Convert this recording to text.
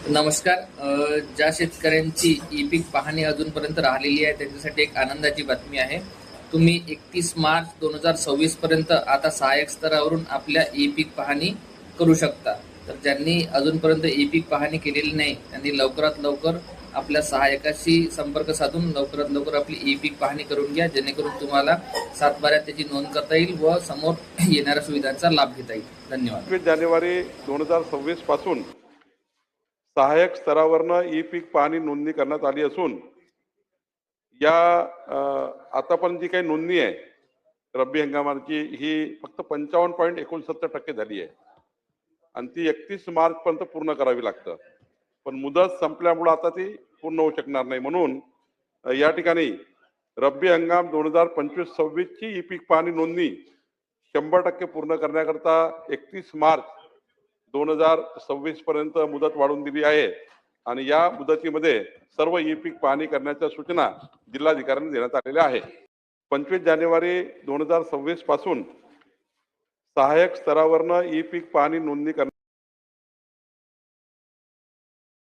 नमस्कार. ज्या शेतकऱ्यांची ई-पीक पाहणी अजूनपर्यंत राहिलेली आहे त्यांच्यासाठी एक आनंदाची बातमी आहे. तुम्ही 31 मार्च 2026 पर्यंत आता सहाय्यक स्तरावरून आपल्या ई-पीक पाहणी करू शकता. तर ज्यांनी अजूनपर्यंत ई-पीक पाहणी केलेली नाही त्यांनी लवकरात लवकर आपल्या सहाय्यकाशी संपर्क साधून लवकरात लवकर आपली ई-पीक पाहणी करून घ्या, जेणेकरून तुम्हाला सातबाऱ्यात त्याची नोंद करता येईल व समोर येणाऱ्या सुविधांचा लाभ घेता येईल. धन्यवाद. 25 जानेवारी 2026 पासून सहाय्यक स्तरावरनं ई पीक पाहणी नोंदणी करण्यात आली असून या आतापर्यंत जी काही नोंदणी आहे रब्बी हंगामाची ही फक्त 55.69% झाली आहे आणि ती 31 मार्च पर्यंत पूर्ण करावी लागतं. पण मुदत संपल्यामुळे आता ती पूर्ण होऊ शकणार नाही. म्हणून या ठिकाणी रब्बी हंगाम 2025-26 ची ई पीक पाहणी नोंदणी 100% पूर्ण करण्याकरता 31 मार्च 2026 पर्यंत मुदत वाढवून दिली आहे आणि या मुदतीमध्ये सर्व ई पीक पाहणी करण्याच्या सूचना जिल्हाधिकाऱ्यांनी देण्यात आलेल्या आहे. 25 जानेवारी 2026 पासून सहाय्यक स्तरावरनं ई पीक पाहणी नोंदणी